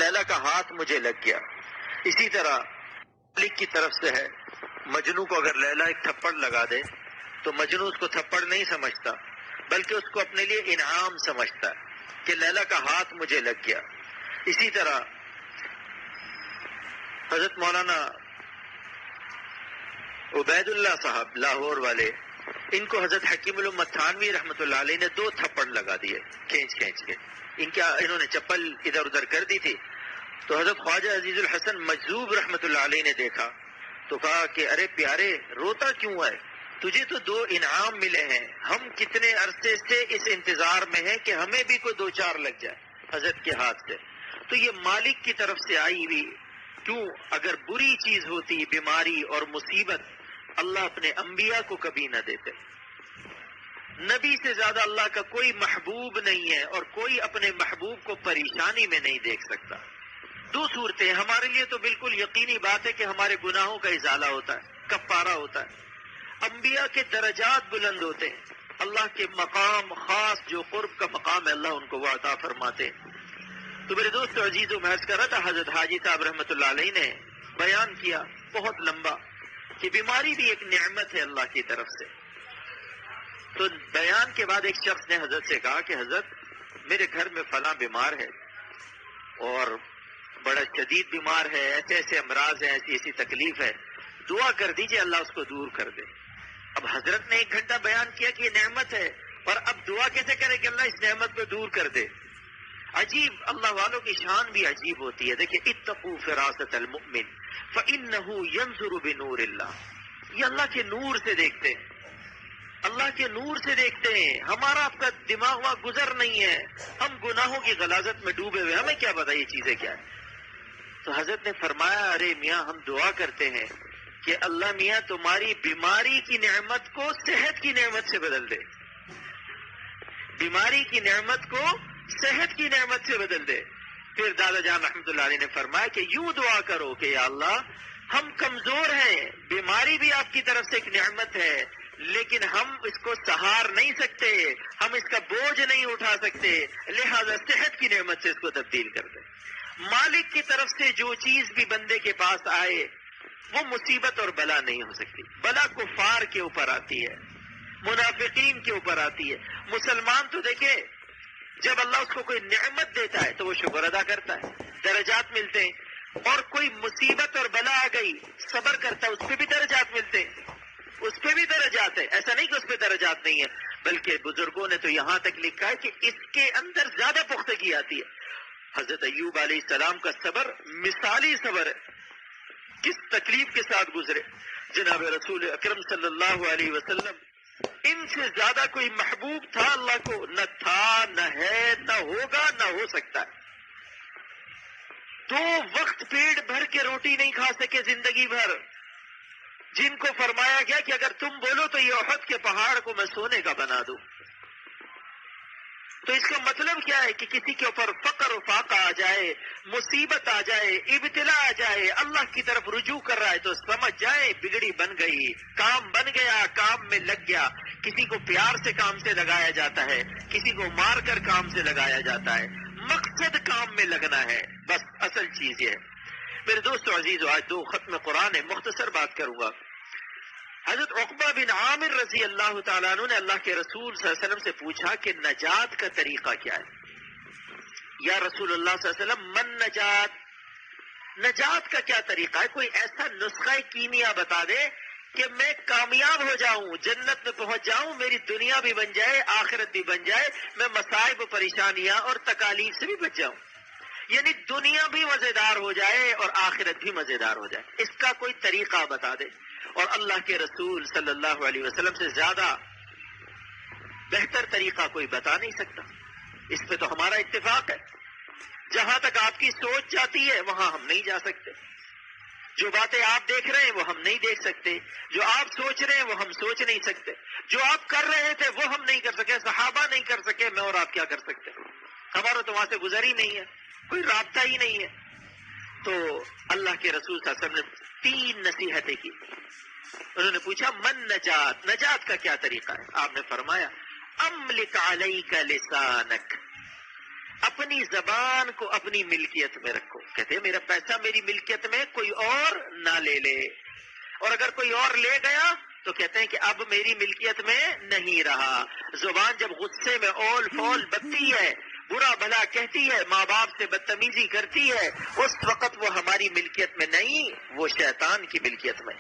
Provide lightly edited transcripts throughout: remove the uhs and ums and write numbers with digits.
لیلا کا ہاتھ مجھے لگ گیا. اسی طرح مالک کی طرف سے ہے، مجنو کو اگر لیلا ایک تھپڑ لگا دے تو مجنو اس کو تھپڑ نہیں سمجھتا بلکہ اس کو اپنے لیے انعام سمجھتا ہے کہ لیلا کا ہاتھ مجھے لگ گیا. اسی طرح حضرت مولانا عبید اللہ صاحب لاہور والے، ان کو حضرت حکیم الامت تھانوی رحمۃ اللہ علیہ نے 2 تھپڑ لگا دیے کھینچ کے. انہوں نے چپل ادھر ادھر کر دی تھی تو حضرت خواجہ عزیز الحسن مجذوب رحمۃ اللہ علیہ نے دیکھا تو کہا کہ ارے پیارے روتا کیوں ہے، تجھے تو 2 انعام ملے ہیں، ہم کتنے عرصے سے اس انتظار میں ہیں کہ ہمیں بھی کوئی 2-4 لگ جائے حضرت کے ہاتھ سے. تو یہ مالک کی طرف سے آئی ہوئی، کیوں اگر بری چیز ہوتی بیماری اور مصیبت اللہ اپنے انبیاء کو کبھی نہ دیتے. نبی سے زیادہ اللہ کا کوئی محبوب نہیں ہے اور کوئی اپنے محبوب کو پریشانی میں نہیں دیکھ سکتا. 2 صورتیں ہمارے لیے تو بالکل یقینی بات ہے کہ ہمارے گناہوں کا ازالہ ہوتا ہے، کفارہ ہوتا ہے. انبیاء کے درجات بلند ہوتے ہیں، اللہ کے مقام خاص جو قرب کا مقام ہے اللہ ان کو وہ عطا فرماتے ہیں. تو میرے دوست عزیزوں، میں عرض کر رہا تھا حضرت حاجی صاحب رحمۃ اللہ علیہ نے بیان کیا بہت لمبا کہ بیماری بھی ایک نعمت ہے اللہ کی طرف سے. تو بیان کے بعد ایک شخص نے حضرت سے کہا کہ حضرت میرے گھر میں فلاں بیمار ہے اور بڑا شدید بیمار ہے، ایسے ایسے امراض ہیں، ایسی ایسی تکلیف ہے، دعا کر دیجئے اللہ اس کو دور کر دے. اب حضرت نے 1 گھنٹہ بیان کیا کہ یہ نعمت ہے اور اب دعا کیسے کرے کہ اللہ اس نعمت کو دور کر دے. عجیب، اللہ والوں کی شان بھی عجیب ہوتی ہے. دیکھیں اتقوا فراست المؤمن فإنه ينظر بنور اللہ، یہ اللہ کے نور سے دیکھتے ہیں، اللہ کے نور سے دیکھتے ہیں. ہمارا آپ کا دماغ وہاں گزر نہیں ہے، ہم گناہوں کی غلاظت میں ڈوبے ہوئے، ہمیں کیا پتا یہ چیزیں کیا ہیں. تو حضرت نے فرمایا ارے میاں ہم دعا کرتے ہیں کہ اللہ میاں تمہاری بیماری کی نعمت کو صحت کی نعمت سے بدل دے، بیماری کی نعمت کو صحت کی نعمت سے بدل دے. پھر دادا جان رحمۃ اللہ علیہ نے فرمایا کہ یوں دعا کرو کہ یا اللہ ہم کمزور ہیں، بیماری بھی آپ کی طرف سے ایک نعمت ہے لیکن ہم اس کو سہار نہیں سکتے، ہم اس کا بوجھ نہیں اٹھا سکتے، لہذا صحت کی نعمت سے اس کو تبدیل کر دیں. مالک کی طرف سے جو چیز بھی بندے کے پاس آئے وہ مصیبت اور بلا نہیں ہو سکتی. بلا کفار کے اوپر آتی ہے، منافقین کے اوپر آتی ہے. مسلمان تو دیکھے جب اللہ اس کو کوئی نعمت دیتا ہے تو وہ شکر ادا کرتا ہے، درجات ملتے ہیں. اور کوئی مصیبت اور بلا آ گئی صبر کرتا ہے، اس پہ بھی درجات ملتے ہیں، اس پہ بھی درجات ہے. ایسا نہیں کہ اس پہ درجات نہیں ہے، بلکہ بزرگوں نے تو یہاں تک لکھا ہے کہ اس کے اندر زیادہ پختگی آتی ہے. حضرت ایوب علیہ السلام کا صبر مثالی صبر ہے، کس تکلیف کے ساتھ گزرے. جناب رسول اکرم صلی اللہ علیہ وسلم ان سے زیادہ کوئی محبوب تھا اللہ کو؟ نہ تھا، نہ ہے، نہ ہوگا، نہ ہو سکتا ہے. 2 وقت پیٹ بھر کے روٹی نہیں کھا سکے زندگی بھر، جن کو فرمایا گیا کہ اگر تم بولو تو یہ احد کے پہاڑ کو میں سونے کا بنا دوں. تو اس کا مطلب کیا ہے کہ کسی کے اوپر فقر و فاقہ آ جائے، مصیبت آ جائے، ابتلا آ جائے، اللہ کی طرف رجوع کر رہا ہے تو سمجھ جائے بگڑی بن گئی، کام بن گیا، کام میں لگ گیا. کسی کو پیار سے کام سے لگایا جاتا ہے، کسی کو مار کر کام سے لگایا جاتا ہے. مقصد کام میں لگنا ہے، بس اصل چیز یہ ہے. میرے دوستو عزیزو، آج 2 ختم قرآن ہے، مختصر بات کروں گا. حضرت عقبہ بن عامر رضی اللہ تعالیٰ عنہ نے اللہ کے رسول صلی اللہ علیہ وسلم سے پوچھا کہ نجات کا طریقہ کیا ہے؟ یا رسول اللہ صلی اللہ علیہ وسلم من نجات، نجات کا کیا طریقہ ہے؟ کوئی ایسا نسخہ کیمیا بتا دے کہ میں کامیاب ہو جاؤں، جنت میں پہنچ جاؤں، میری دنیا بھی بن جائے، آخرت بھی بن جائے، میں مصائب و پریشانیاں اور تکالیف سے بھی بچ جاؤں، یعنی دنیا بھی مزیدار ہو جائے اور آخرت بھی مزیدار ہو جائے. اس کا کوئی طریقہ بتا دے. اور اللہ کے رسول صلی اللہ علیہ وسلم سے زیادہ بہتر طریقہ کوئی بتا نہیں سکتا. اس پہ تو ہمارا اتفاق ہے. جہاں تک آپ کی سوچ جاتی ہے وہاں ہم نہیں جا سکتے. جو باتیں آپ دیکھ رہے ہیں وہ ہم نہیں دیکھ سکتے، جو آپ سوچ رہے ہیں وہ ہم سوچ نہیں سکتے، جو آپ کر رہے تھے وہ ہم نہیں کر سکے، صحابہ نہیں کر سکے، میں اور آپ کیا کر سکتے؟ ہمارا تو وہاں سے گزر ہی نہیں ہے، کوئی رابطہ ہی نہیں ہے. تو اللہ کے رسول صلی اللہ علیہ وسلم نے 3 نصیحتیں کی. انہوں نے پوچھا من نجات، نجات کا کیا طریقہ ہے؟ آپ نے فرمایا املک علیک لسانک، اپنی زبان کو اپنی ملکیت میں رکھو. کہتے ہیں میرا پیسہ میری ملکیت میں کوئی اور نہ لے لے، اور اگر کوئی اور لے گیا تو کہتے ہیں کہ اب میری ملکیت میں نہیں رہا. زبان جب غصے میں اول فول بکتی ہے، برا بھلا کہتی ہے، ماں باپ سے بدتمیزی کرتی ہے، اس وقت وہ ہماری ملکیت میں نہیں، وہ شیطان کی ملکیت میں.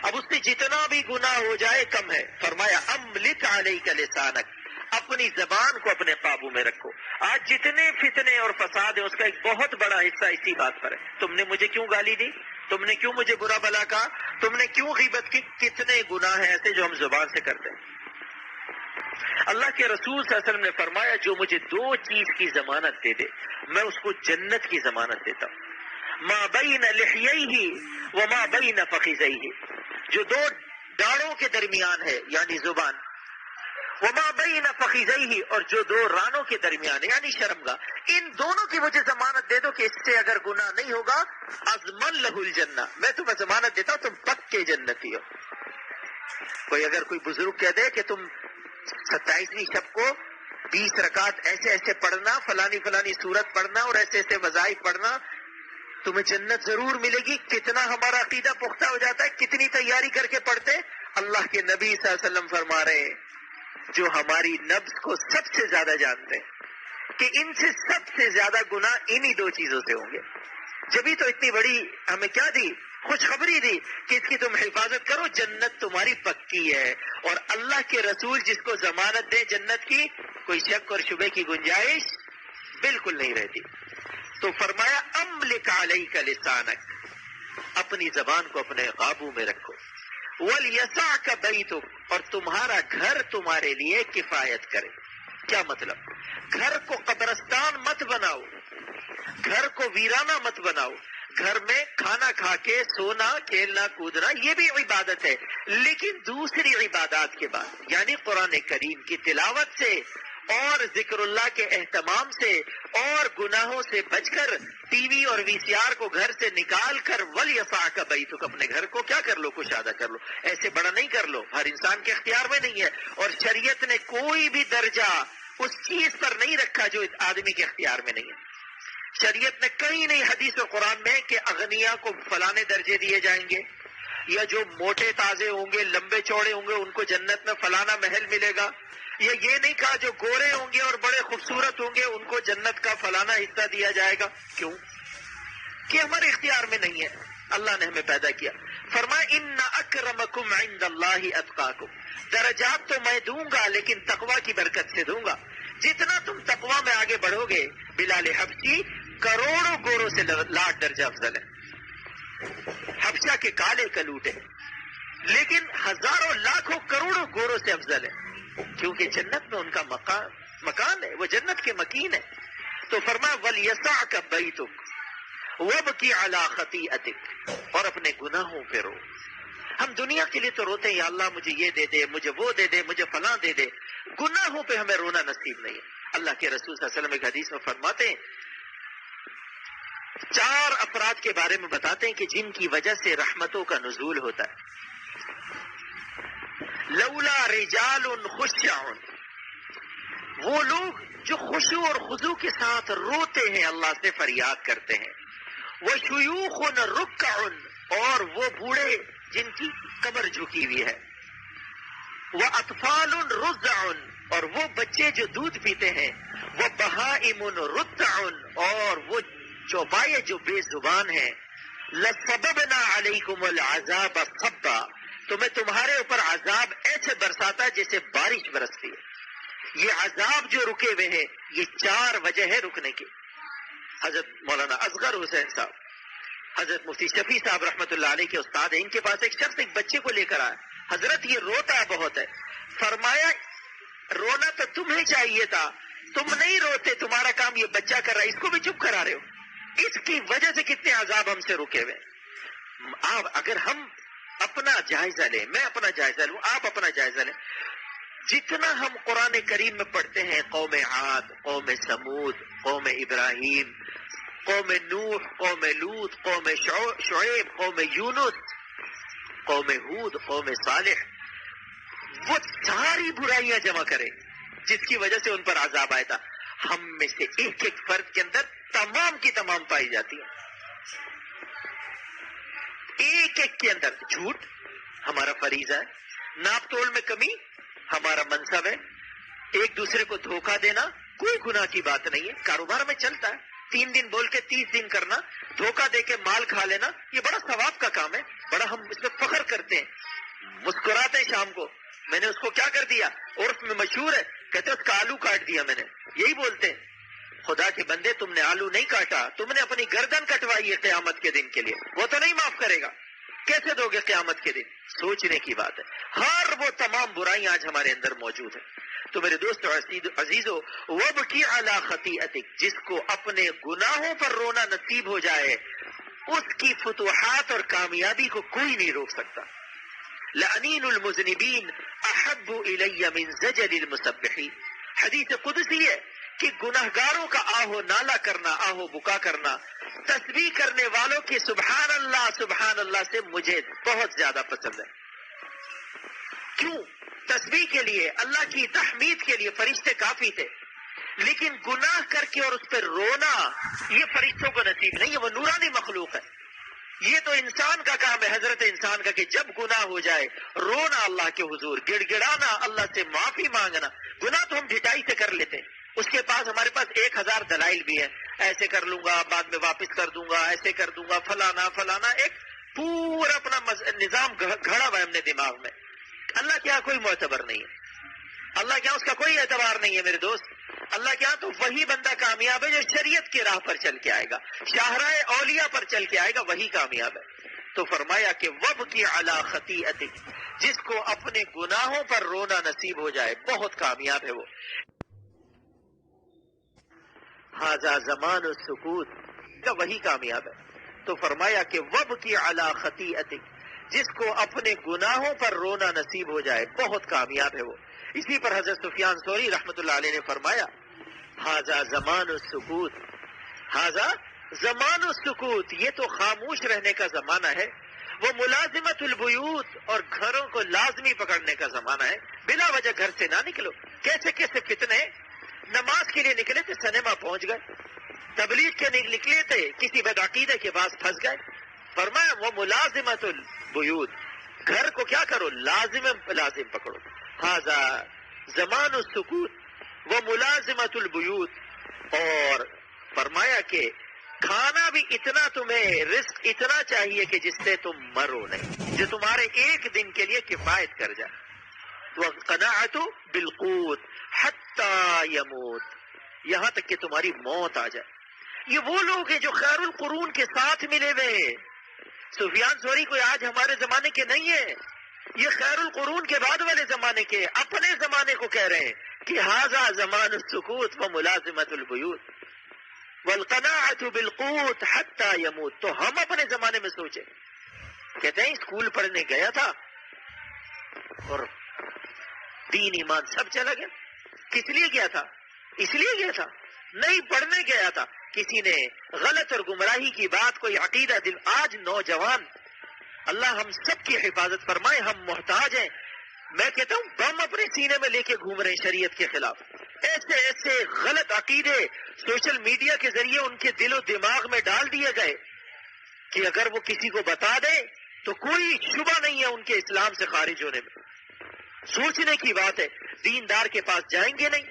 اب اس سے جتنا بھی گناہ ہو جائے کم ہے. فرمایا املک علیک لسانک، اپنی زبان کو اپنے قابو میں رکھو. آج جتنے فتنے اور فساد ہیں اس کا ایک بہت بڑا حصہ اسی بات پر ہے. تم نے مجھے کیوں گالی دی، تم نے کیوں مجھے برا بھلا کہا، تم نے کیوں غیبت کی. کتنے گناہ ہیں ایسے جو ہم زبان سے کرتے ہیں. اللہ کے رسول صلی اللہ علیہ وسلم نے فرمایا جو مجھے دو چیز کی ضمانت دے دے میں اس کو جنت کی ضمانت دیتا ہوں. ما بین لحییہ وما بین فخذیہ، جو دو داڑوں کے درمیان ہے یعنی زبان، وما بین فخذیہ، اور جو دو رانوں کے درمیان ہے یعنی شرمگاہ، ان دونوں کی مجھے ضمانت دے دو کہ اس سے اگر گناہ نہیں ہوگا اضمن لہ الجنہ، میں تمہیں ضمانت دیتا ہوں تم پکے جنتی ہو. کوئی اگر کوئی بزرگ کہہ دے کہ تم 27ویں شب کو 20 رکعت ایسے ایسے پڑھنا، فلانی فلانی سورت پڑھنا اور ایسے ایسے وظائف پڑھنا، تمہیں جنت ضرور ملے گی. کتنا ہمارا عقیدہ پختہ ہو جاتا ہے، کتنی تیاری کر کے پڑھتے. اللہ کے نبی صلی اللہ علیہ وسلم فرما رہے ہیں جو ہماری نبض کو سب سے زیادہ جانتے ہیں کہ ان سے سب سے زیادہ گناہ انہی دو چیزوں سے ہوں گے. جبھی تو اتنی بڑی ہمیں کیا دی، خوشخبری دی کہ اس کی تم حفاظت کرو، جنت تمہاری پکی ہے. اور اللہ کے رسول جس کو ضمانت دے جنت کی، کوئی شک اور شبے کی گنجائش بالکل نہیں رہتی. تو فرمایا املک علیک لسانک، اپنی زبان کو اپنے قابو میں رکھو. ولیسعک بیتک، اور تمہارا گھر تمہارے لیے کفایت کرے. کیا مطلب؟ گھر کو قبرستان مت بناؤ، گھر کو ویرانہ مت بناؤ. گھر میں کھانا کھا کے سونا، کھیلنا کودنا یہ بھی عبادت ہے، لیکن دوسری عبادات کے بعد یعنی قرآن کریم کی تلاوت سے اور ذکر اللہ کے اہتمام سے اور گناہوں سے بچ کر ٹی وی اور وی سی آر کو گھر سے نکال کر ولیسعک بیتک، اپنے گھر کو کیا کر لو، کشادہ کر لو. ایسے بڑا نہیں کر لو، ہر انسان کے اختیار میں نہیں ہے، اور شریعت نے کوئی بھی درجہ اس چیز پر نہیں رکھا جو آدمی کے اختیار میں نہیں ہے. شریعت نے کہیں نہیں حدیث و قرآن میں کہ اغنیا کو فلانے درجے دیے جائیں گے، یا جو موٹے تازے ہوں گے لمبے چوڑے ہوں گے ان کو جنت میں فلانا محل ملے گا، یا یہ نہیں کہا جو گورے ہوں گے اور بڑے خوبصورت ہوں گے ان کو جنت کا فلانا حصہ دیا جائے گا. کیوں؟ کہ ہمارے اختیار میں نہیں ہے، اللہ نے ہمیں پیدا کیا. فرمایا ان اکرمکم عند اللہ اتقاکم، درجات تو میں دوں گا لیکن تقوی کی برکت سے دوں گا. جتنا تم تقوی میں آگے بڑھو گے، بلال حبشی کروڑوں گوروں سے لاکھ درجہ افضل ہے. حبشہ کے کالے کلوٹے، لیکن ہزاروں لاکھوں کروڑوں گوروں سے افضل ہے، کیونکہ جنت میں ان کا مکان ہے، وہ جنت کے مکین ہے. تو فرمایا ولیسعک بیتک وابکی علی خطیئتک، اور اپنے گناہوں پہ رو. ہم دنیا کے لیے تو روتے ہیں یا اللہ مجھے یہ دے دے، مجھے وہ دے دے، مجھے فلاں دے دے. گناہوں پہ ہمیں رونا نصیب نہیں ہے. اللہ کے رسول صلی اللہ علیہ وسلم ایک حدیث میں فرماتے ہیں 4 افراد کے بارے میں بتاتے ہیں کہ جن کی وجہ سے رحمتوں کا نزول ہوتا ہے. لولا رجال خشع، وہ لوگ جو خشوع اور خضوع کے ساتھ روتے ہیں، اللہ سے فریاد کرتے ہیں. وشیوخ رکع، اور وہ بوڑھے جن کی کمر جھکی ہوئی ہے. واطفال رضع، اور وہ بچے جو دودھ پیتے ہیں. وبہائم رتع، اور وہ چوپائے جو بے زبان ہیں. لصببنا علیکم العذاب صبا، تو میں تمہارے اوپر عذاب ایسے برساتا جیسے بارش برستی ہے. یہ عذاب جو رکے ہوئے ہیں، یہ 4 وجہ ہے رکنے کی. حضرت مولانا اصغر حسین صاحب، حضرت مفتی شفیع صاحب رحمۃ اللہ علیہ کے استاد ہیں، ان کے پاس ایک شخص ایک بچے کو لے کر آیا. حضرت یہ روتا بہت ہے. فرمایا رونا تو تمہیں چاہیے تھا، تم نہیں روتے، تمہارا کام یہ بچہ کر رہا ہے، اس کو بھی چپ کرا رہے ہو. اس کی وجہ سے کتنے عذاب ہم سے رکے ہوئے. آپ اگر ہم اپنا جائزہ لیں، میں اپنا جائزہ لوں، آپ اپنا جائزہ لیں، جتنا ہم قرآن کریم میں پڑھتے ہیں قوم عاد، قوم سمود، قوم ابراہیم، قوم نوح، قوم لوط، قوم شعیب، قوم یونس، قوم ہود، قوم صالح، وہ ساری برائیاں جمع کریں جس کی وجہ سے ان پر عذاب آیا تھا. ہم میں سے ایک ایک فرد کے اندر تمام کی تمام پائی جاتی ہے. ایک ایک کے اندر جھوٹ ہمارا فریضہ ہے، ناپ توڑ میں کمی ہمارا منصب ہے، ایک دوسرے کو دھوکہ دینا کوئی گناہ کی بات نہیں ہے، کاروبار میں چلتا ہے. 3 دن بول کے 30 دن کرنا، دھوکہ دے کے مال کھا لینا، یہ بڑا ثواب کا کام ہے، بڑا ہم اس میں فخر کرتے ہیں، مسکراتے ہیں شام کو. میں نے اس کو کیا کر دیا، عرف میں مشہور ہے، کہتے اس کا آلو کاٹ دیا میں نے، یہی بولتے ہیں. خدا کے بندے تم نے آلو نہیں کاٹا، تم نے اپنی گردن کٹوائی ہے قیامت کے دن کے لیے، وہ تو نہیں معاف کرے گا. کیسے دو گے قیامت کے دن؟ سوچنے کی بات ہے. ہر وہ تمام برائیاں آج ہمارے اندر موجود ہیں. تو میرے دوست عزیزو، وَابْكِ عَلَىٰ خَطِيئَتِكَ، جس کو اپنے گناہوں پر رونا نصیب ہو جائے اس کی فتوحات اور کامیابی کو کوئی نہیں روک سکتا. لَأَنِينُ الْمُذْنِبِينَ أَحَبُّ إِلَيَّ مِنْ زَجَلِ الْمُسَبِّحِينَ. حدیث قدسی ہے کہ گناہگاروں کا آہو نالا کرنا، آہو بکا کرنا تسبیح کرنے والوں کی سبحان اللہ سے مجھے بہت زیادہ پسند ہے. کیوں؟ تسبیح کے لیے، اللہ کی تحمید کے لیے فرشتے کافی تھے، لیکن گناہ کر کے اور اس پہ رونا یہ فرشتوں کو نصیب نہیں ہے، وہ نورانی مخلوق ہے. یہ تو انسان کا کام ہے، حضرت انسان کا، کہ جب گناہ ہو جائے رونا اللہ کے حضور، گڑ گڑانا، اللہ سے معافی مانگنا. گناہ تو ہم ڈھٹائی سے کر لیتے ہیں، اس کے پاس ہمارے پاس 1000 دلائل بھی ہیں، ایسے کر لوں گا بعد میں واپس کر دوں گا، ایسے کر دوں گا، فلانا ایک پورا اپنا نظام گھڑا ہوا ہے ہم نے دماغ میں. اللہ کے یہاں کوئی معتبر نہیں ہے، اللہ کے یہاں اس کا کوئی اعتبار نہیں ہے میرے دوست. اللہ کے یہاں تو وہی بندہ کامیاب ہے جو شریعت کی راہ پر چل کے آئے گا، شاہراہ اولیاء پر چل کے آئے گا، وہی کامیاب ہے. تو فرمایا کہ وَابْكِ عَلَىٰ خَطِيئَتِكَ، جس کو اپنے گناہوں پر رونا نصیب ہو جائے بہت کامیاب ہے وہ. ھذا زمان السکوت کا وہی کامیاب ہے. تو فرمایا کہ وَابْكِ عَلَىٰ خَطِيئَتِكَ، جس کو اپنے گناہوں پر رونا نصیب ہو جائے بہت کامیاب ہے وہ. اسی پر حضرت سفیان ثوری رحمۃ اللہ علیہ نے فرمایا ھذا زمان السکوت، ھذا زمان السکوت، یہ تو خاموش رہنے کا زمانہ ہے. وہ ملازمت البیوت، اور گھروں کو لازمی پکڑنے کا زمانہ ہے. بلا وجہ گھر سے نہ نکلو. کیسے کیسے فتنے، نماز کے لیے نکلے تھے سنیما پہنچ گئے، تبلیغ کے نکلے تھے کسی بدعقیدہ کے پاس پھنس گئے. فرمایا وہ ملازمت البیوت، گھر کو کیا کرو، لازم پکڑو. ھذا زمان السکوت وہ ملازمت البیوت. اور فرمایا کہ کھانا بھی اتنا تمہیں، رزق اتنا چاہیے کہ جس سے تم مرو نہیں، جو تمہارے ایک دن کے لیے کفایت کر جائے. وَالْقَنَاعَةُ بِالْقُوتِ حَتَّى يَمُوتَ، یہاں تک کہ تمہاری موت آ جائے. یہ وہ لوگ ہیں جو خیر القرون کے ساتھ ملے ہوئے ہیں. سفیان ثوری کوئی آج ہمارے زمانے کے نہیں ہے، یہ خیر القرون کے بعد والے زمانے کے، اپنے زمانے کو کہہ رہے ہیں کہ ھذا زمان السکوت وملازمت البیوت والقناعة بالقوت حتى يموت. تو ہم اپنے زمانے میں سوچیں، کہتے ہیں اسکول پڑھنے گیا تھا اور دین ایمان سب چلا گیا. کس لیے گیا تھا؟ اس لیے گیا تھا نہیں، پڑھنے گیا تھا. کسی نے غلط اور گمراہی کی بات، کوئی عقیدہ دل. آج نوجوان، اللہ ہم سب کی حفاظت فرمائے، ہم محتاج ہیں. میں کہتا ہوں بم اپنے سینے میں لے کے گھوم رہے ہیں شریعت کے خلاف. ایسے غلط عقیدے سوشل میڈیا کے ذریعے ان کے دل و دماغ میں ڈال دیے گئے کہ اگر وہ کسی کو بتا دے تو کوئی شبہ نہیں ہے ان کے اسلام سے خارج ہونے میں. سوچنے کی بات ہے. دیندار کے پاس جائیں گے نہیں،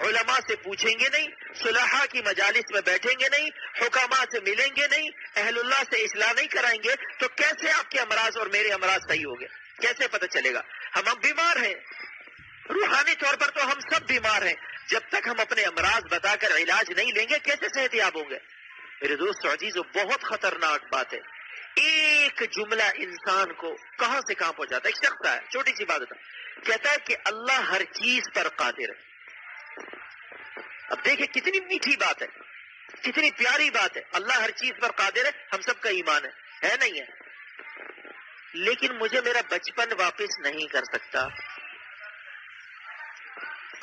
علماء سے پوچھیں گے نہیں، صلحاء کی مجالس میں بیٹھیں گے نہیں، حکاماء سے ملیں گے نہیں، اہل اللہ سے اصلاح نہیں کرائیں گے، تو کیسے آپ کے امراض اور میرے امراض صحیح ہو گئے؟ کیسے پتہ چلے گا؟ ہم بیمار ہیں، روحانی طور پر تو ہم سب بیمار ہیں. جب تک ہم اپنے امراض بتا کر علاج نہیں لیں گے کیسے صحت یاب ہوں گے؟ میرے دوست عزیزو، بہت خطرناک بات ہے. ایک جملہ انسان کو کہاں سے کہاں پہنچاتا ہے. ایک شخص ہے، چھوٹی سی بات کہتا ہے کہ اللہ ہر چیز پر قادر ہے. اب دیکھیں کتنی میٹھی بات ہے، کتنی پیاری بات ہے. اللہ ہر چیز پر قادر ہے، ہم سب کا ایمان ہے نہیں ہے؟ لیکن مجھے میرا بچپن واپس نہیں کر سکتا.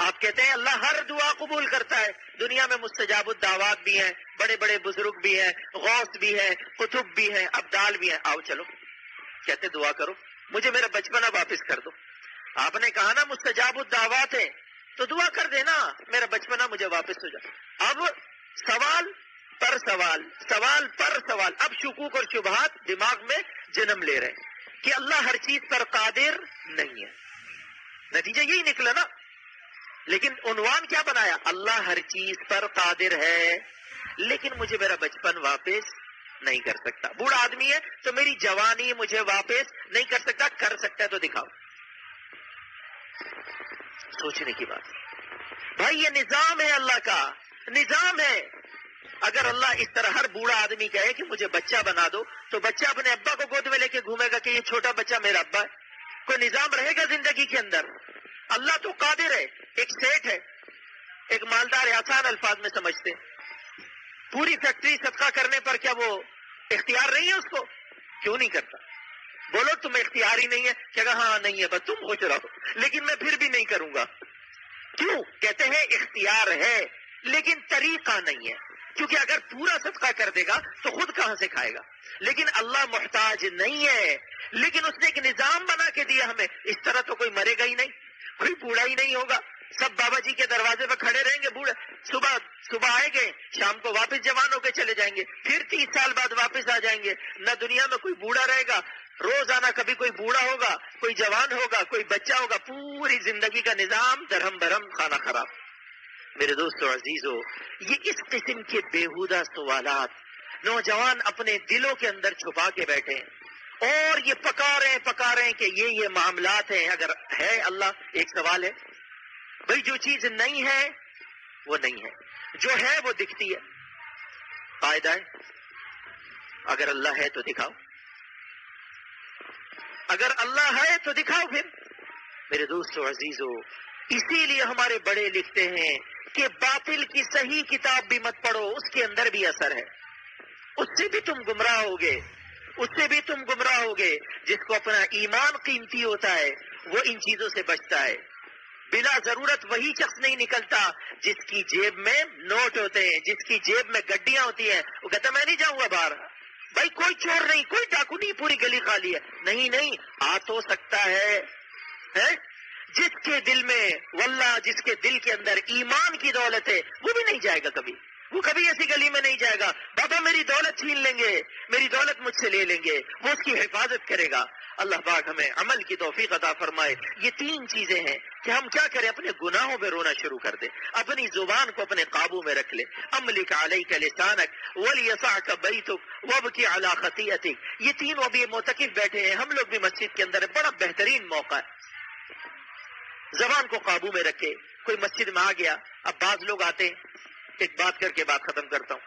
آپ کہتے ہیں اللہ ہر دعا قبول کرتا ہے. دنیا میں مستجاب الدعوات بھی ہیں، بڑے بڑے بزرگ بھی ہیں، غوث بھی ہیں، قطب بھی ہیں، ابدال بھی ہیں. آؤ چلو، کہتے دعا کرو، مجھے میرا بچپنا واپس کر دو. آپ نے کہا نا مستجاب الدعوات ہے، تو دعا کر دینا میرا بچپنا مجھے واپس ہو جائے. اب سوال پر سوال، سوال پر سوال، اب شکوک اور شبہات دماغ میں جنم لے رہے ہیں کہ اللہ ہر چیز پر قادر نہیں ہے. نتیجہ یہی نکلا نا. لیکن عنوان کیا بنایا؟ اللہ ہر چیز پر قادر ہے لیکن مجھے میرا بچپن واپس نہیں کر سکتا. بوڑھا آدمی ہے تو میری جوانی مجھے واپس نہیں کر سکتا. کر سکتا ہے تو دکھاؤ. سوچنے کی بات بھائی، یہ نظام ہے اللہ کا، نظام ہے. اگر اللہ اس طرح ہر بوڑھا آدمی کہے کہ مجھے بچہ بنا دو تو بچہ اپنے ابا کو گود میں لے کے گھومے گا کہ یہ چھوٹا بچہ میرا ابا ہے. کوئی نظام رہے گا زندگی کے اندر؟ اللہ تو قادر ہے. ایک سیٹ ہے، ایک مالدار ہے، آسان الفاظ میں سمجھتے ہیں. پوری فیکٹری صدقہ کرنے پر کیا وہ اختیار نہیں ہے اس کو؟ کیوں نہیں کرتا؟ بولو تمہیں اختیار ہی نہیں ہے؟ کہ ہاں نہیں ہے، بس تم سوچ رہا ہو لیکن میں پھر بھی نہیں کروں گا. کیوں؟ کہتے ہیں اختیار ہے لیکن طریقہ نہیں ہے. کیونکہ اگر پورا صدقہ کر دے گا تو خود کہاں سے کھائے گا؟ لیکن اللہ محتاج نہیں ہے، لیکن اس نے ایک نظام بنا کے دیا ہمیں. اس طرح تو کوئی مرے گا ہی نہیں، کوئی بوڑھا ہی نہیں ہوگا. سب بابا جی کے دروازے پہ کھڑے رہیں گے. بوڑھے صبح آئیں گے، شام کو واپس جوان ہو کے چلے جائیں گے، پھر 30 سال بعد واپس آ جائیں گے. نہ دنیا میں کوئی بوڑھا رہے گا، روزانہ کبھی کوئی بوڑھا ہوگا، کوئی جوان ہوگا، کوئی بچہ ہوگا. پوری زندگی کا نظام درہم برہم، کھانا خراب. میرے دوستو عزیزو، یہ اس قسم کے بیہودہ سوالات نوجوان اپنے دلوں کے اندر چھپا کے بیٹھے ہیں اور یہ پکا رہے ہیں کہ یہ معاملات ہیں. اگر ہے اللہ، ایک سوال ہے بھئی، جو چیز نہیں ہے وہ نہیں ہے، جو ہے وہ دکھتی ہے. قاعدہ ہے اگر اللہ ہے تو دکھاؤ، اگر اللہ ہے تو دکھاؤ. پھر میرے دوستو عزیزو، اسی لیے ہمارے بڑے لکھتے ہیں کہ باطل کی صحیح کتاب بھی مت پڑھو، اس کے اندر بھی اثر ہے، اس سے بھی تم گمراہ ہوگے، اس سے بھی تم گمراہ ہوگے. جس کو اپنا ایمان قیمتی ہوتا ہے وہ ان چیزوں سے بچتا ہے. بلا ضرورت وہی شخص نہیں نکلتا جس کی جیب میں نوٹ ہوتے ہیں، جس کی جیب میں گڈیاں ہوتی ہیں. وہ کہتا میں نہیں جاؤں گا باہر. بھائی کوئی چور نہیں، کوئی ڈاکو نہیں، پوری گلی خالی ہے. نہیں آ تو سکتا ہے. جس کے دل میں واللہ، جس کے دل کے اندر ایمان کی دولت ہے وہ بھی نہیں جائے گا کبھی. وہ کبھی ایسی گلی میں نہیں جائے گا بابا میری دولت چھین لیں گے، میری دولت مجھ سے لے لیں گے. وہ اس کی حفاظت کرے گا. اللہ پاک ہمیں عمل کی توفیق عطا فرمائے. یہ 3 چیزیں ہیں کہ ہم کیا کریں، اپنے گناہوں پہ رونا شروع کر دیں، اپنی زبان کو اپنے قابو میں رکھ لیں. املک علیک لسانک ولیسعک بیتک وابکی علی خطیئتک. یہ 3 ابھی معتکف بیٹھے ہیں، ہم لوگ بھی مسجد کے اندر. بڑا بہترین موقع ہے، زبان کو قابو میں رکھے. کوئی مسجد میں آ گیا، اب بعض لوگ آتے ہیں، ایک بات کر کے بات ختم کرتا ہوں.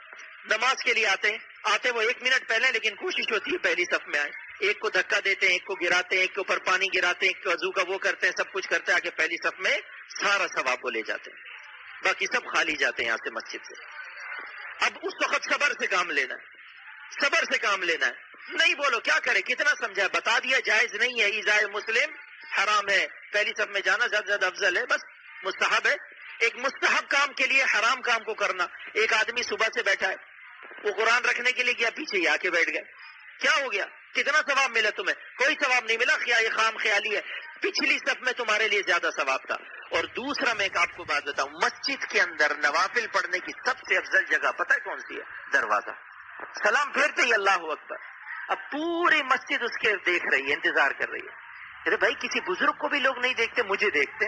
نماز کے لیے آتے وہ 1 منٹ پہلے، لیکن کوشش ہوتی ہے پہلی صف میں آئے. ایک کو دھکا دیتے ہیں، ایک کو گراتے ہیں، ایک کے اوپر پانی گراتے ہیں، ایک کو وضو کا وہ کرتے ہیں، سب کچھ کرتے ہیں. آگے پہلی صف میں سارا ثواب وہ لے جاتے ہیں، باقی سب خالی جاتے ہیں یہاں سے مسجد سے. اب اس وقت صبر سے کام لینا ہے، صبر سے کام لینا ہے. نہیں بولو کیا کرے، کتنا سمجھا، بتا دیا جائز نہیں ہے، ایذاء مسلم حرام ہے. پہلی صف میں جانا زیادہ زیادہ افضل ہے، بس مستحب ہے. ایک مستحب کام کے لیے حرام کام کو کرنا. ایک آدمی صبح سے بیٹھا ہے، وہ قرآن رکھنے کے لیے گیا، پیچھے ہی آ کے بیٹھ گئے. کیا ہو گیا؟ کتنا ثواب ملا تمہیں؟ کوئی ثواب نہیں ملا. یہ خام خیالی ہے، پچھلی صف میں تمہارے لیے زیادہ ثواب تھا. اور دوسرا میں ایک آپ کو بات بتاؤں، مسجد کے اندر نوافل پڑھنے کی سب سے افضل جگہ پتہ ہے کون سی ہے؟ دروازہ. سلام پھیرتے ہی اللہ اکبر. اب پوری مسجد اس کے دیکھ رہی ہے، انتظار کر رہی ہے. ارے بھائی کسی بزرگ کو بھی لوگ نہیں دیکھتے، مجھے دیکھتے.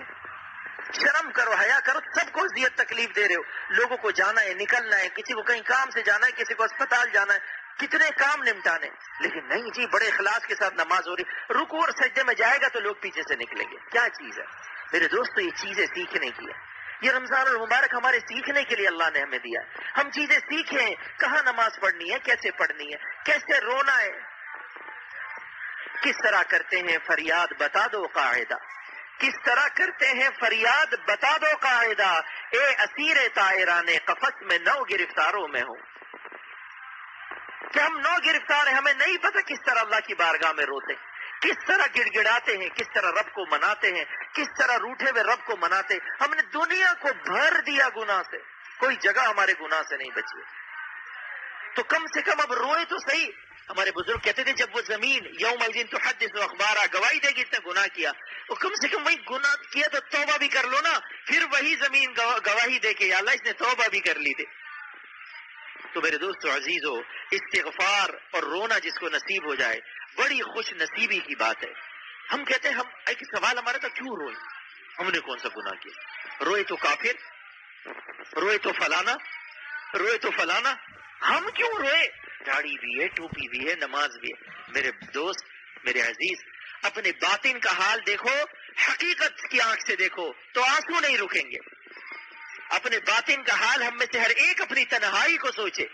شرم کرو، حیا کرو. سب کو اذیت تکلیف دے رہے ہو. لوگوں کو جانا ہے، نکلنا ہے، کسی کو کہیں کام سے جانا ہے، کسی کو اسپتال جانا ہے، کتنے کام نمٹانے. لیکن نہیں جی، بڑے اخلاص کے ساتھ نماز ہو رہی، رکوع اور سجدے میں جائے گا تو لوگ پیچھے سے نکلیں گے. کیا چیز ہے میرے دوستو؟ یہ چیزیں سیکھنے کی ہے. یہ رمضان المبارک ہمارے سیکھنے کے لیے اللہ نے ہمیں دیا ہے. ہم چیزیں سیکھیں، کہاں نماز پڑھنی ہے، کیسے پڑھنی ہے، کیسے رونا ہے، کس طرح کرتے ہیں فریاد بتا دو قاعدہ، کس طرح کرتے ہیں فریاد بتا دو قاعدہ. اے اسیر طائران قفس میں 9 گرفتاروں میں ہوں. کہ ہم 9 گرفتار ہیں، ہمیں نہیں پتہ کس طرح اللہ کی بارگاہ میں روتے، کس طرح گڑ گڑاتے ہیں، کس طرح رب کو مناتے ہیں، کس طرح روٹھے ہوئے رب کو مناتے. ہم نے دنیا کو بھر دیا گناہ سے، کوئی جگہ ہمارے گناہ سے نہیں بچی. تو کم سے کم اب روئے تو صحیح. ہمارے بزرگ کہتے تھے جب وہ زمین یوم الدین تحدث اخبارا گواہی دے گی اس نے گناہ کیا، تو کم سے کم وہی گناہ کیا تو توبہ بھی کر لو نا، پھر وہی زمین گواہی دے کے یا اللہ اس نے توبہ بھی کر لی تھی۔ تو میرے دوستو عزیزو، استغفار اور رونا جس کو نصیب ہو جائے بڑی خوش نصیبی کی بات ہے۔ ہم کہتے ہیں، ہم ایک سوال ہمارا تھا، کیوں روئے؟ ہم نے کون سا گناہ کیا؟ روئے تو کافر، روئے تو فلانا، روئے تو فلانا، ہم کیوں روئے؟ داڑھی بھی ہے، ٹوپی بھی ہے، نماز بھی ہے۔ میرے دوست، میرے عزیز، اپنے باطن کا حال دیکھو، حقیقت کی آنکھ سے دیکھو تو آنسو نہیں رکیں گے۔ اپنے باطن کا حال ہم میں سے ہر ایک اپنی تنہائی کو سوچے،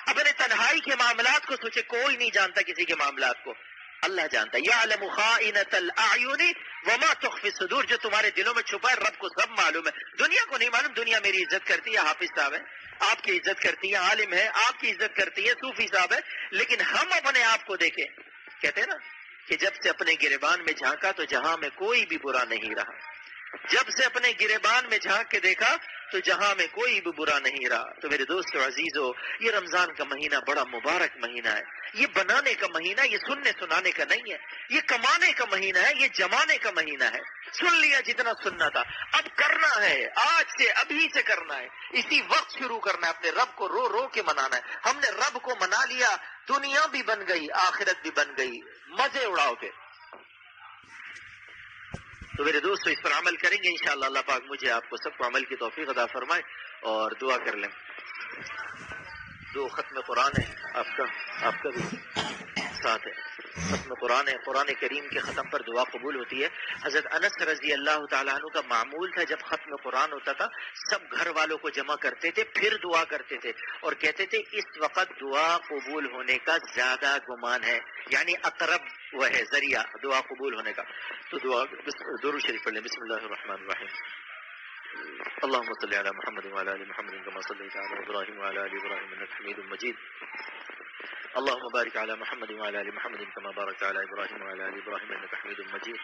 اپنے تنہائی کے معاملات کو سوچے۔ کوئی نہیں جانتا کسی کے معاملات کو، اللہ جانتا ہے۔ یعلم خائنۃ الاعین وما تخفی الصدور، جو تمہارے دلوں میں چھپا ہے رب کو سب معلوم ہے۔ دنیا کو نہیں معلوم، دنیا میری عزت کرتی ہے، حافظ صاحب ہے، آپ کی عزت کرتی ہے، عالم ہے، آپ کی عزت کرتی ہے، صوفی صاحب ہے، لیکن ہم اپنے آپ کو دیکھیں۔ کہتے ہیں نا کہ جب سے اپنے گریبان میں جھانکا تو جہاں میں کوئی بھی برا نہیں رہا، جب سے اپنے گریبان میں جھانک کے دیکھا تو جہاں میں کوئی بھی برا نہیں رہا۔ تو میرے دوست عزیزو، یہ رمضان کا مہینہ بڑا مبارک مہینہ ہے۔ یہ بنانے کا مہینہ، یہ سننے سنانے کا نہیں ہے، یہ کمانے کا مہینہ ہے، یہ جمانے کا مہینہ ہے۔ سن لیا جتنا سننا تھا، اب کرنا ہے، آج سے، ابھی سے کرنا ہے، اسی وقت شروع کرنا ہے، اپنے رب کو رو رو کے منانا ہے۔ ہم نے رب کو منا لیا، دنیا بھی بن گئی، آخرت بھی بن گئی، مزے اڑاؤ گے۔ تو میرے دوستو اس پر عمل کریں گے انشاءاللہ، اللہ پاک مجھے آپ کو سب کو عمل کی توفیق عطا فرمائے، اور دعا کر لیں۔ دو ختم قرآن ہے، آپ کا بھی ساتھ ہے، ختم قرآن ہے۔ قرآن کریم کے ختم پر دعا قبول ہوتی ہے۔ حضرت انس رضی اللہ تعالیٰ عنہ کا معمول تھا، جب ختم قرآن ہوتا تھا سب گھر والوں کو جمع کرتے تھے، پھر دعا کرتے تھے، اور کہتے تھے اس وقت دعا قبول ہونے کا زیادہ گمان ہے، یعنی اقرب وہ ہے ذریعہ دعا قبول ہونے کا۔ تو دعا درود شریف پڑھ لیں۔ بسم اللہ الرحمن الرحیم۔ اللهم صل على محمد وعلى ال محمد كما صليت على ابراهيم وعلى ال ابراهيم انك حميد مجيد. اللهم بارك على محمد وعلى ال محمد كما باركت على ابراهيم وعلى ال ابراهيم انك حميد مجيد.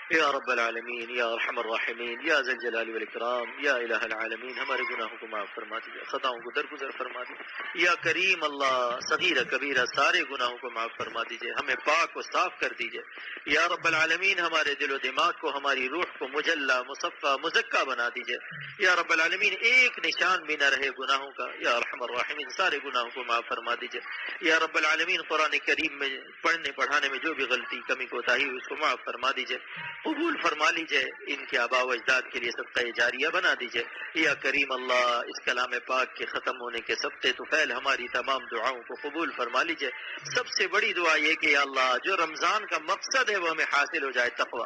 یا رب العالمین، یا ارحم الراحمین، یا ذی الجلال والاکرام، یا الہ العالمین، ہمارے گناہوں کو معاف فرما دیجیے، خطاؤں کو درگزر فرما دیجیے۔ یا کریم اللہ، صغیرہ کبیرہ سارے گناہوں کو معاف فرما دیجیے، ہمیں پاک و صاف کر دیجیے۔ یا رب العالمین، ہمارے دل و دماغ کو، ہماری روح کو مجلہ، مصفہ، مزکہ بنا دیجیے۔ یا رب العالمین، ایک نشان بھی نہ رہے گناہوں کا۔ یا ارحم الراحمین، سارے گناہوں کو معاف فرما دیجیے۔ یا رب العالمین، قرآن کریم میں پڑھنے پڑھانے میں جو بھی غلطی کمی کوتاہی ہوئی اس کو معاف فرما دیجیے، قبول فرما لیجئے، ان کے آباء و اجداد کے لیے صدقہ جاریہ بنا دیجئے۔ یا کریم اللہ، اس کلام پاک کے ختم ہونے کے صدقے طفیل ہماری تمام دعاؤں کو قبول فرما لیجئے۔ سب سے بڑی دعا یہ کہ یا اللہ، جو رمضان کا مقصد ہے وہ ہمیں حاصل ہو جائے، تقویٰ۔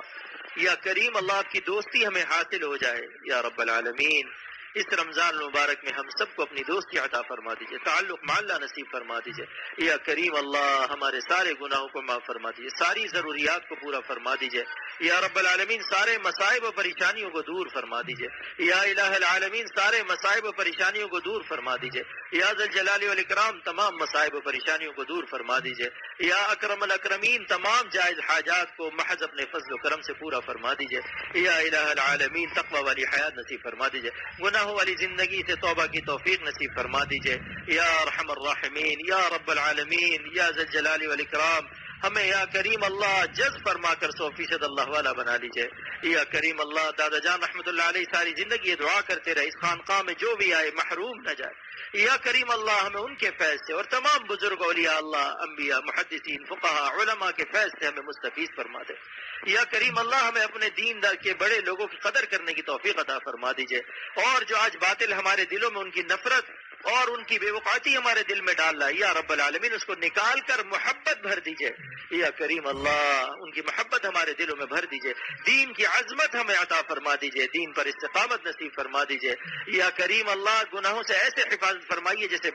یا کریم اللہ، آپ کی دوستی ہمیں حاصل ہو جائے۔ یا رب العالمین، اس رمضان المبارک میں ہم سب کو اپنی دوستی عطا فرما دیجئے، تعلق مع اللہ نصیب فرما دیجئے۔ یا کریم اللہ، ہمارے سارے گناہوں کو معاف فرما دیجئے، ساری ضروریات کو پورا فرما دیجئے۔ یا رب العالمین، سارے مصائب و پریشانیوں کو دور فرما دیجئے۔ یا الہ العالمین، سارے مصائب و پریشانیوں کو دور فرما دیجئے۔ یا ذی الجلال والاکرام، تمام مصائب و پریشانیوں کو دور فرما دیجئے۔ یا اکرم الاکرمین، تمام جائز حاجات کو محض اپنے فضل و کرم سے پورا فرما دیجئے۔ یا الہ العالمین، تقوی والی حیات نصیب فرما دیجئے، گناہوں والی زندگی سے توبہ کی توفیق نصیب فرما دیجئے۔ یا ارحم الراحمین، یا رب العالمین، یا ذی الجلال والاکرام، ہمیں یا کریم اللہ جذب فرما کر 100% اللہ والا بنا لیجئے۔ یا کریم اللہ، دادا جان رحمۃ اللہ علیہ ساری زندگی یہ دعا کرتے رہے، اس خانقاہ میں جو بھی آئے محروم نہ جائے۔ یا کریم اللہ، ہمیں ان کے فیض سے اور تمام بزرگ اولیاء اللہ، انبیاء، محدثین، فقہاء، علماء کے فیض سے ہمیں مستفیض فرما دے۔ یا کریم اللہ، ہمیں اپنے دین کے بڑے لوگوں کی قدر کرنے کی توفیق عطا فرما دیجئے، اور جو آج باطل ہمارے دلوں میں ان کی نفرت اور ان کی بے وقعتی ہمارے دل میں ڈال رہا ہے، یا رب العالمین اس کو نکال کر محبت بھر دیجئے۔ یا کریم اللہ، ان کی محبت ہمارے دلوں میں بھر دیجئے، دین کی عظمت ہمیں عطا فرما دیجئے، دین پر استقامت نصیب فرما دیجئے۔ یا کریم اللہ، گناہوں سے ایسے حفاظت فرمائیے جیسے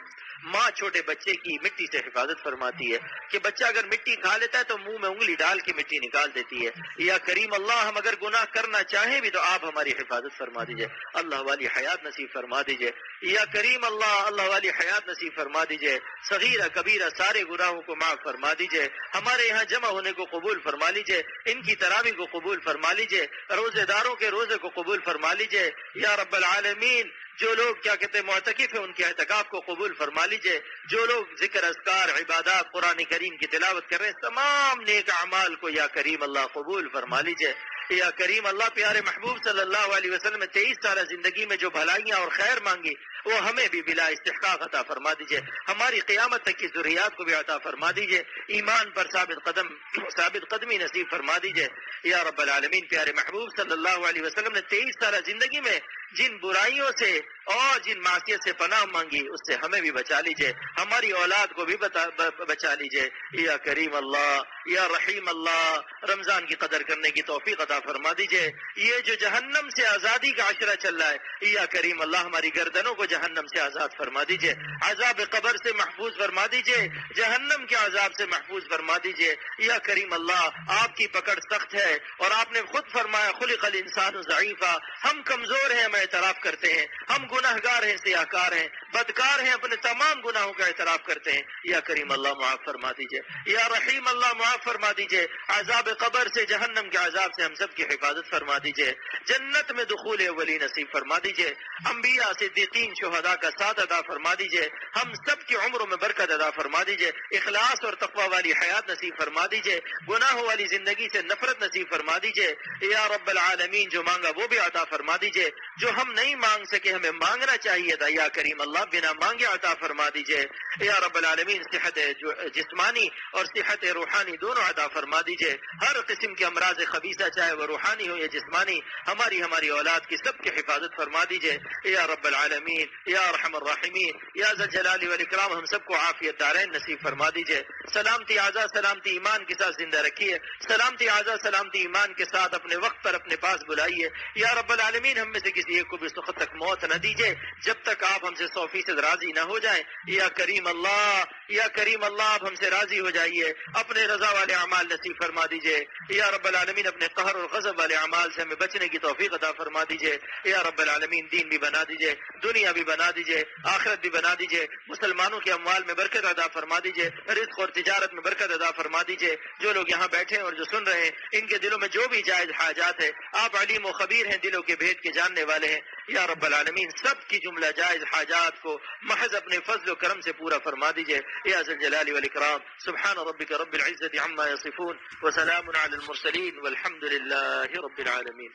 ماں چھوٹے بچے کی مٹی سے حفاظت فرماتی ہے کہ بچہ اگر مٹی کھا لیتا ہے تو منہ میں انگلی ڈال کے مٹی نکال دیتی ہے۔ یا کریم اللہ، ہم اگر گناہ کرنا چاہیں بھی تو آپ ہماری حفاظت فرما دیجئے، اللہ والی حیات نصیب فرما دیجئے۔ یا کریم اللہ، اللہ والی حیات نصیب فرما دیجئے، صغیرہ کبیرہ سارے گناہوں کو معاف فرما دیجئے، ہمارے یہاں جمع ہونے کو قبول فرما لیجئے، ان کی تراویح کو قبول فرما لیجئے، روزے داروں کے روزے کو قبول فرما لیجئے۔ یا رب العالمین، جو لوگ کیا کہتے ہیں معتکف ہیں ان کے اعتکاف کو قبول فرما لیجئے، جو لوگ ذکر اذکار عبادات قرآن کریم کی تلاوت کر رہے ہیں تمام نیک اعمال کو یا کریم اللہ قبول فرما لیجئے۔ یا کریم اللہ پیارے محبوب صلی اللہ علیہ وسلم نے 23 سالہ زندگی میں جو بھلائیاں اور خیر مانگی وہ ہمیں بھی بلا استحقاق عطا فرما دیجئے، ہماری قیامت تک کی ذریات کو بھی عطا فرما دیجئے، ایمان پر ثابت قدمی نصیب فرما دیجئے یا رب العالمین۔ پیارے محبوب صلی اللہ علیہ وسلم نے 23 سالہ زندگی میں جن برائیوں سے اور جن معصیت سے پناہ مانگی اس سے ہمیں بھی بچا لیجئے، ہماری اولاد کو بھی بچا لیجئے یا کریم اللہ یا رحیم اللہ۔ رمضان کی قدر کرنے کی توفیق عطا فرما دیجئے۔ یہ جو جہنم سے آزادی کا عشرہ چل رہا ہے یا کریم اللہ ہماری گردنوں کو جہنم سے آزاد فرما دیجئے، عذاب قبر سے محفوظ فرما دیجئے، جہنم کے عذاب سے محفوظ فرما دیجئے یا کریم اللہ۔ آپ کی پکڑ سخت ہے اور آپ نے خود فرمایا خلق الانسان ضعیفا، ہم کمزور ہیں، ہم اعتراف کرتے ہیں، ہم گناہگار ہیں، سیاہکار ہیں، بدکار ہیں، اپنے تمام گناہوں کا اعتراف کرتے ہیں یا کریم اللہ معاف فرما دیجئے یا رحیم اللہ معاف فرما دیجئے، عذاب قبر سے جہنم کے عذاب سے ہم سب کی حفاظت فرما دیجئے، جنت میں دخول اولی نصیب فرما دیجئے، انبیاء صدیقین شہداء کا ساتھ عطا فرما دیجئے، ہم سب کی عمروں میں برکت عطا فرما دیجئے، اخلاص اور تقوی والی حیات نصیب فرما دیجئے، گناہوں والی زندگی سے نفرت نصیب فرما دیجئے یا رب العالمین۔ جو مانگا وہ بھی عطا فرما دیجئے، جو ہم نہیں مانگ سکے ہمیں مانگنا چاہیے تھا یا کریم اللہ بنا مانگے عطا فرما دیجئے یا رب العالمین۔ صحت جسمانی اور صحت روحانی دونوں عطا فرما دیجئے، ہر قسم کے امراض خبیثہ چاہے وہ روحانی ہو یا جسمانی ہماری اولاد کی سب کی حفاظت فرما دیجئے یا رب العالمین یا ارحم الراحمین یا ذا الجلال والاکرام۔ ہم سب کو عافیت دارین نصیب فرما دیجئے، سلامتی اعزا سلامتی ایمان کے ساتھ زندہ رکھیے، سلامتی اعزا سلامتی ایمان کے ساتھ اپنے وقت پر اپنے پاس بلائیے یا رب العالمین۔ ہم میں سے کسی ایک کو بھی اس وقت تک موت نہ دیجئے جب تک آپ ہم سے 100% راضی نہ ہو جائیں یا کریم اللہ یا کریم اللہ۔ آپ ہم سے راضی ہو جائیے، اپنے رضا والے اعمال نصیب فرما دیجئے یا رب العالمین، اپنے قہر اور غضب والے اعمال سے ہمیں بچنے کی توفیق عطا فرما دیجئے یا رب العالمین۔ دین بھی بنا دیجئے، دنیا بھی بنا دیجئے، آخرت بھی بنا دیجئے، مسلمانوں کے اموال میں برکت عطا فرما دیجئے، رزق اور تجارت میں برکت عطا فرما دیجئے۔ جو لوگ یہاں بیٹھے ہیں اور جو سن رہے ہیں ان کے دلوں میں جو بھی جائز حاجات ہے آپ علیم و خبیر ہیں، دلوں کے بھید کے جاننے والے ہیں یا رب العالمین۔ سب کی جملہ جائز حاجات کو محض اپنے فضل و کرم سے پورا فرما دیجئے یا ذا الجلال والاکرام۔ سبحان ربک رب العزة عما یصفون وسلام علی المرسلین والحمد للہ رب العالمین۔